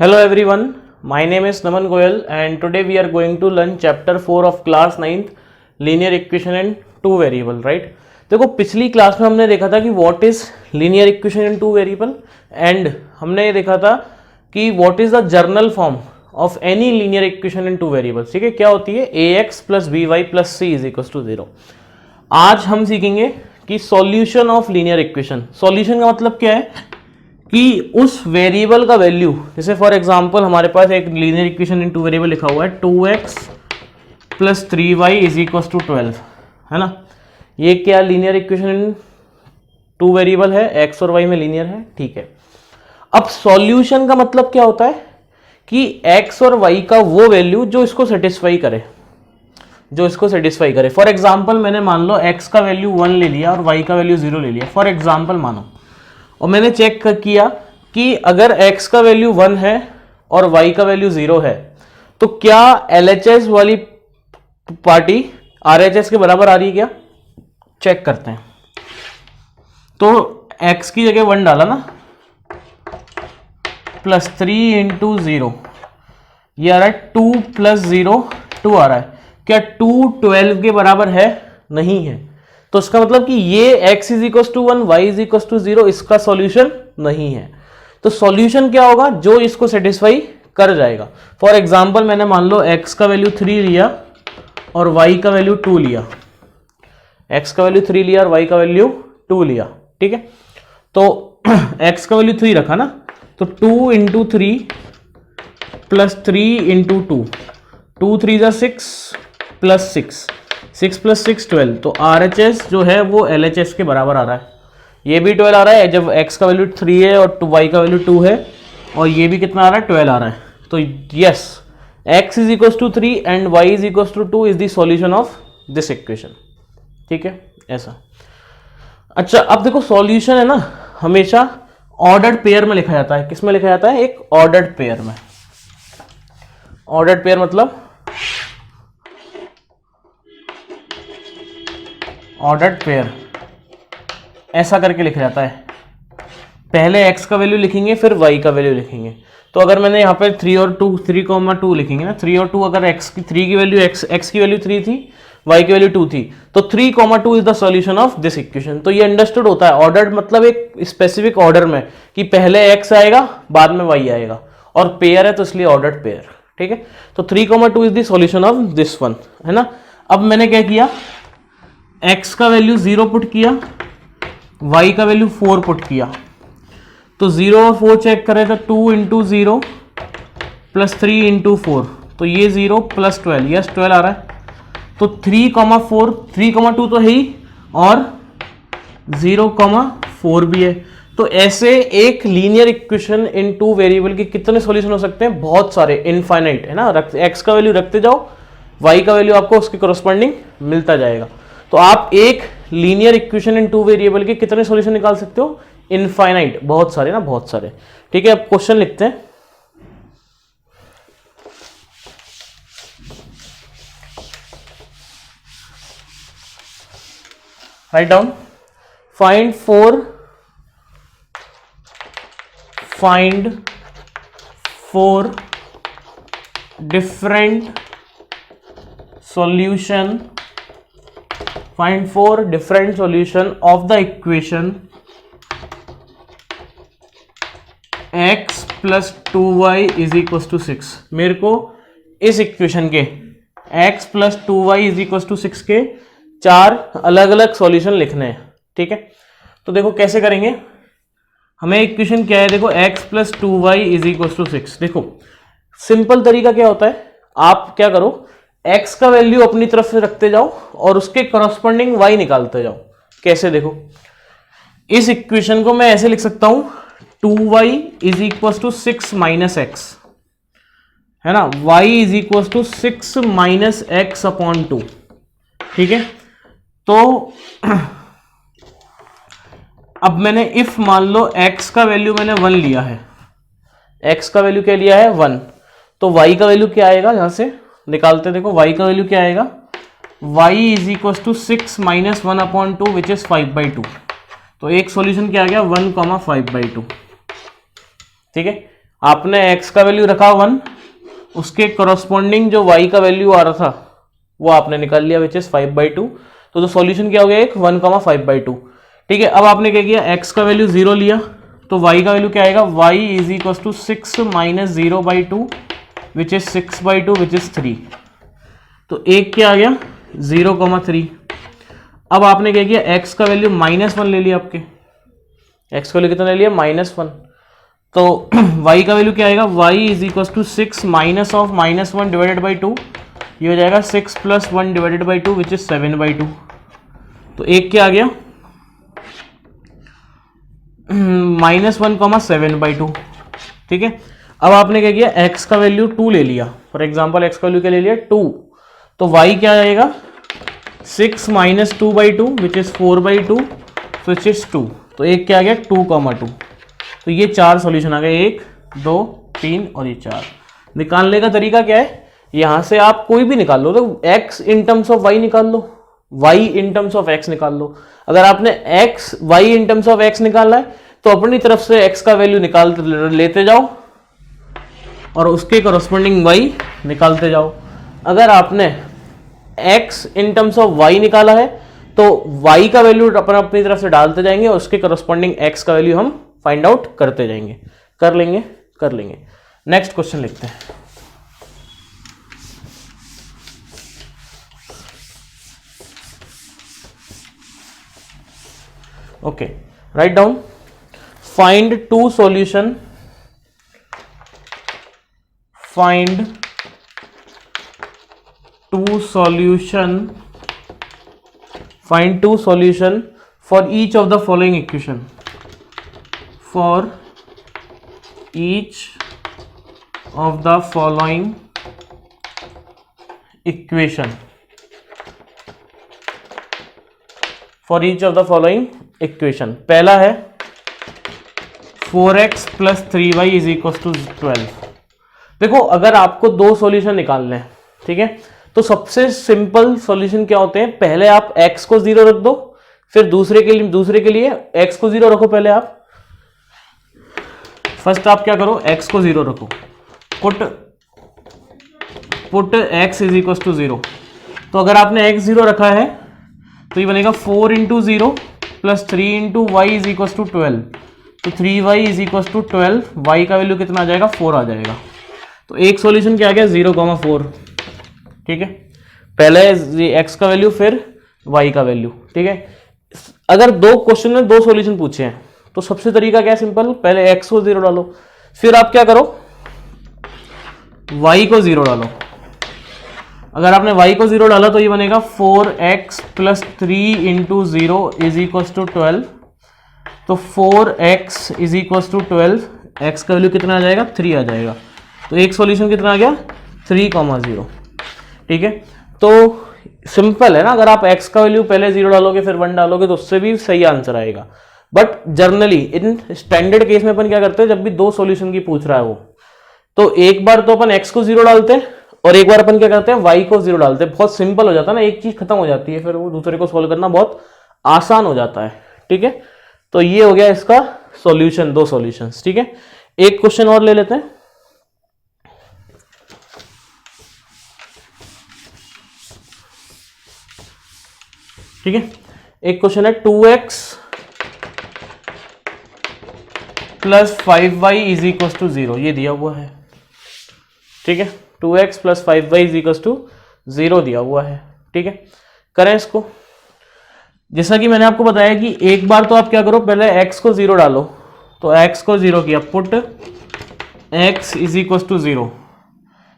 Hello everyone, my name is Naman Goyal and today we are going to learn chapter 4 of class 9th linear equation and two variable, right? देखो पिछली class में हमने देखा था कि what is linear equation in two variable and हमने ये देखा था कि what is the general form of any linear equation in two variables. ठीक है, क्या होती है ax plus b y plus c is equal to 0। आज हम सीखेंगे कि solution of linear equation. Solution का मतलब क्या है कि उस वेरिएबल का वैल्यू, जैसे फॉर एग्जांपल हमारे पास एक linear equation in two variable लिखा हुआ है 2x plus 3y is equal to 12, है ना। ये क्या linear equation in two variable है, x और y में लीनियर है, ठीक है। अब सॉल्यूशन का मतलब क्या होता है कि x और y का वो वैल्यू जो इसको सेटिस्फाई करे, फॉर एग्जाम्पल मैंने मान लो x का वैल्यू 1 ले लिया और y का वैल्यू 0 ले लिया, फॉर एग्जाम्पल मानो, और मैंने चेक किया कि अगर x का वैल्यू 1 है और y का वैल्यू 0 है तो क्या LHS वाली पार्टी RHS के बराबर आ रही है क्या, चेक करते हैं। तो x की जगह 1 डाला ना, प्लस 3 इंटू 0, ये आ रहा है 2 प्लस 0 2 आ रहा है। क्या 2 12 के बराबर है, नहीं है, तो इसका मतलब कि ये x is equal to 1 y is equal to 0 इसका सॉल्यूशन नहीं है। तो सॉल्यूशन क्या होगा, जो इसको सेटिस्फाई कर जाएगा। फॉर एग्जांपल मैंने मान लो x का वैल्यू 3 लिया और y का वैल्यू 2 लिया, x का वैल्यू 3 लिया और y का वैल्यू 2 लिया, ठीक है। तो x का वैल्यू 3 रखा ना, तो 2 इंटू 3 प्लस 3 इंटू 2, 2 3 जा 6 प्लस 6 प्लस 6 12, तो RHS जो है वो LHS के बराबर आ रहा है। ये भी 12 आ रहा है जब x का वैल्यू 3 है और y का वैल्यू 2 है, और ये भी कितना आ रहा है, 12 आ रहा है। तो yes, x is equal to 3 and y is equal to 2 is the solution of this equation, ठीक है, ऐसा। अच्छा, अब देखो सॉल्यूशन है ना, हमेशा ऑर्डर्ड पेयर में लिखा जाता है। किसमें लिखा जाता है, एक ऑर्डर्ड पेयर में। ऑर्डर्ड पेयर मतलब ऑर्डर्ड पेयर ऐसा करके लिखा जाता है, पहले x का वैल्यू लिखेंगे फिर y का वैल्यू लिखेंगे। तो अगर मैंने यहाँ पे 3 और 2 3,2 लिखेंगे ना, 3 और 2, अगर x की वैल्यू x की वैल्यू 3 थी, y की वैल्यू 2 थी, तो 3,2 is the solution of this equation. तो ये अंडरस्टूड होता है, ऑर्डर्ड मतलब एक स्पेसिफिक ऑर्डर में कि पहले x आएगा बाद में y आएगा, और पेयर है तो इसलिए ऑर्डर्ड पेयर, ठीक है। तो 3,2 is the solution of this one, है ना। अब मैंने क्या किया, x का वैल्यू 0 पुट किया, y का वैल्यू 4 पुट किया, तो 0 और 4 चेक करें तो 2 इंटू 0 प्लस 3 इंटू 4, तो ये 0 प्लस 12, यस 12 आ रहा है। तो 3,4 3,2 तो है ही, और 0,4 भी है। तो ऐसे एक linear equation in two variable के कितने सॉल्यूशन हो सकते हैं, बहुत सारे, इनफाइनाइट, है ना। x का वैल्यू रखते जाओ, y का वैल्यू आपको उसके करस्पॉन्डिंग मिलता जाएगा। तो आप एक linear equation in two variable के कितने सॉल्यूशन निकाल सकते हो, इनफाइनाइट, बहुत सारे ना, बहुत सारे, ठीक है। अब क्वेश्चन लिखते हैं। Right down, find four different solution Find 4 different solution of the equation x plus 2y is equals to 6। मेरे को इस इक्वेशन के x plus 2y is equals to 6 के 4 अलग अलग सॉल्यूशन लिखने हैं, ठीक है। तो देखो कैसे करेंगे, हमें इक्वेशन क्या है, देखो x plus 2y is equals to 6। देखो सिंपल तरीका क्या होता है, आप क्या करो, x का वैल्यू अपनी तरफ से रखते जाओ और उसके करस्पॉन्डिंग y निकालते जाओ। कैसे, देखो इस इक्वेशन को मैं ऐसे लिख सकता हूं, 2y is equal to 6 minus x, है ना, y is equal to 6 minus x upon 2, ठीक है। तो अब मैंने इफ मान लो x का वैल्यू मैंने 1 लिया है, x का वैल्यू क्या लिया है 1, तो y का वैल्यू क्या आएगा, यहां से निकालते, देखो y का वैल्यू क्या आएगा, y is equal to 6 minus 1 upon 2 which is 5/2। तो एक सॉल्यूशन क्या आ गया, 1,5/2, ठीक है। आपने x का वैल्यू रखा 1, उसके करस्पॉन्डिंग जो y का वैल्यू आ रहा था वो आपने निकाल लिया विच इज 5/2। तो सॉल्यूशन क्या हो गया, एक 1,5/2। ठीक है, अब आपने क्या किया, x का वैल्यू 0 लिया तो y का वैल्यू क्या आएगा, y is equal to 6 minus 0/2 which is 6/2 which is 3। तो एक क्या आ गया 0,3। अब आपने क्या किया, x का वैल्यू -1 ले लिया, आपके x का वैल्यू कितना ले लिया -1। तो y का वैल्यू क्या आएगा, y is equal to 6 minus of -1 divided by 2, ये हो जाएगा 6 + 1 डिवाइडेड बाई 2 विच इज 7/2। तो एक क्या आ गया -1,7/2। ठीक है, अब आपने क्या किया, x का वैल्यू 2 ले लिया, फॉर एग्जांपल x का वैल्यू क्या ले लिया 2, तो y क्या आएगा 6 minus 2/2 which is 4/2 which is 2। तो एक क्या आ गया 2,2। तो ये 4 सॉल्यूशन आ गए, 1 2 3 और ये 4। निकालने का तरीका क्या है, यहां से आप कोई भी निकाल लो, तो x in terms of y निकाल लो, y in terms of x निकाल लो। अगर आपने y in terms of x निकालना है तो अपनी तरफ से x का वैल्यू निकाल लेते जाओ और उसके करस्पॉन्डिंग y निकालते जाओ। अगर आपने x in terms of y निकाला है तो y का वैल्यू अपनी तरफ से डालते जाएंगे और उसके करस्पॉन्डिंग x का वैल्यू हम फाइंड आउट करते जाएंगे। कर लेंगे। नेक्स्ट क्वेश्चन लिखते हैं। Okay, right down, find two solution for each of the following equation. For each of the following equation. पहला है 4x + 3y = 12। देखो, अगर आपको दो सॉल्यूशन निकालने हैं, ठीक है, तो सबसे सिंपल सॉल्यूशन क्या होते हैं, पहले आप x को 0 रख दो, फिर दूसरे के लिए x को 0 रखो। पहले आप फर्स्ट आप क्या करो, x को 0 रखो, पुट x = 0। तो अगर आपने x 0 रखा है तो ये बनेगा 4 × 0 + 3 × y = 12। तो 3y = 12, y का वैल्यू कितना आ जाएगा, 4 आ जाएगा। तो एक सॉल्यूशन क्या आ गया 0,4। ठीक है, पहले x का वैल्यू फिर y का वैल्यू। ठीक है, अगर दो क्वेश्चन में दो सॉल्यूशन पूछे हैं तो सबसे तरीका क्या है, सिंपल, पहले x को 0 डालो, फिर आप क्या करो, y को 0 डालो। अगर आपने y को 0 डाला तो ये बनेगा 4x + 3 × 0 = 12। तो 4x = 12, x का वैल्यू कितना आ जाएगा, 3 आ जाएगा। तो एक सॉल्यूशन कितना आ गया 3,0। ठीक है, तो सिंपल है ना, अगर आप x का वैल्यू पहले 0 डालोगे फिर 1 डालोगे तो उससे भी सही आंसर आएगा। But generally in standard case में अपन क्या करते हैं, जब भी दो सॉल्यूशन की पूछ रहा है वो, तो एक बार तो अपन x को 0 डालते हैं और एक बार अपन क्या करते हैं, y को 0 डालते हैं। बहुत सिंपल हो जाता है ना, एक चीज खत्म हो जाती है, फिर वो दूसरे को सोल्व करना बहुत आसान हो जाता है। ठीक है, तो ये हो गया इसका सॉल्यूशन, दो सॉल्यूशंस। ठीक है, एक क्वेश्चन और ले लेते हैं। ठीक है, एक क्वेश्चन है 2x + 5y = 0, ये दिया हुआ है। ठीक है, 2x + 5y = 0 दिया हुआ है। ठीक है, करें इसको। जैसा कि मैंने आपको बताया कि एक बार तो आप क्या करो, पहले x को 0 डालो, तो x को 0 किया, पुट x = 0।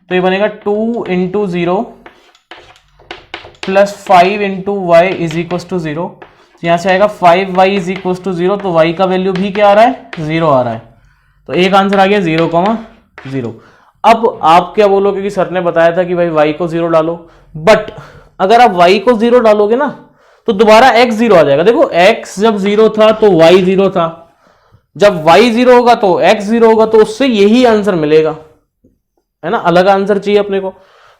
तो ये बनेगा 2 × 0 + 5 × y = 0। यहां से आएगा 5y = 0, तो y का वैल्यू भी क्या आ रहा है, 0 आ रहा है। तो एक आंसर आ गया 0,0। अब आप क्या बोलोगे कि सर ने बताया था कि भाई y को 0 डालो, बट अगर आप y को 0 डालोगे ना तो दोबारा x 0 आ जाएगा। देखो, x जब 0 था तो y 0 था, जब y 0 होगा तो x 0 होगा, तो उससे यही आंसर मिलेगा, है ना। अलग आंसर चाहिए अपने को,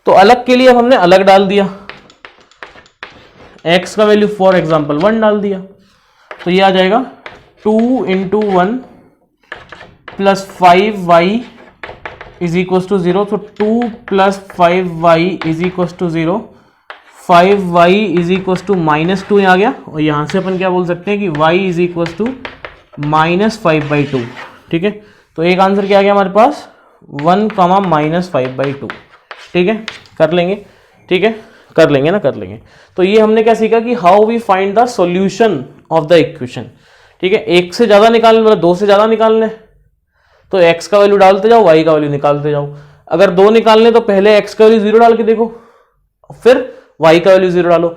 तो अलग के लिए हमने अलग डाल दिया, x का वैल्यू फॉर एग्जांपल 1 डाल दिया। तो ये आ जाएगा 2 × 1 plus 5y is equal to 0, तो 2 plus 5y is equal to 0, 5y is equal to -2 आ गया, और यहाँ से अपन क्या बोल सकते हैं कि y इज इक्वल टू -5/2, ठीक है। तो एक आंसर क्या आ गया हमारे पास 1, -5/2, ठीक है। कर लेंगे, ठीक है, कर लेंगे ना, कर लेंगे। तो ये हमने क्या सीखा कि how we find the solution of the equation, ठीक है। एक से ज्यादा निकालने मतलब 2 से ज्यादा निकालने, तो x का वैल्यू डालते जाओ, y का वैल्यू निकालते जाओ। अगर 2 निकालने तो पहले x का वैल्यू 0 डाल के देखो, फिर y का वैल्यू 0 डालो।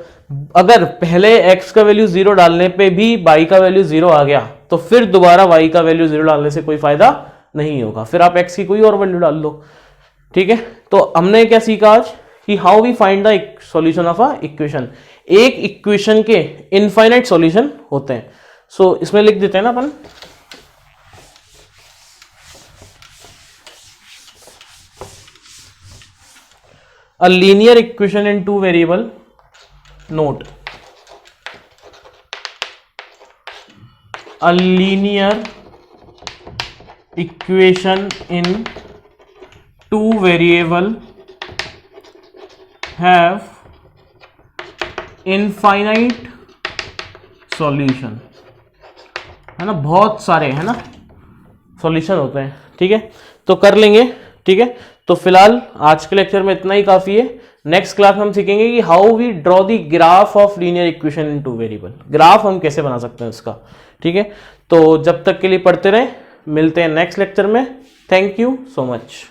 अगर पहले x का वैल्यू 0 डालने पे भी y का वैल्यू 0 आ गया, तो फिर दोबारा y का वैल्यू 0 डालने से कोई फायदा नहीं होगा, फिर आप x की कोई और वैल्यू डाल लो, ठीक है। तो हमने क्या सीखा आज कि how we find the solution of a equation. एक इक्वेशन के इनफाइनाइट सॉल्यूशन होते हैं। सो इसमें लिख देते हैं ना अपन, a linear equation in two variable, note, a linear equation in two variable have infinite solution, है ना, बहुत सारे है ना सॉल्यूशन होते हैं, ठीक है। तो कर लेंगे, ठीक है। तो फिलहाल आज के लेक्चर में इतना ही काफी है। नेक्स्ट क्लास में हम सीखेंगे कि how we draw the graph of linear equation in two variable, graph हम कैसे बना सकते हैं इसका, ठीक है। तो जब तक के लिए पढ़ते रहें, मिलते हैं नेक्स्ट लेक्चर में। Thank you so much.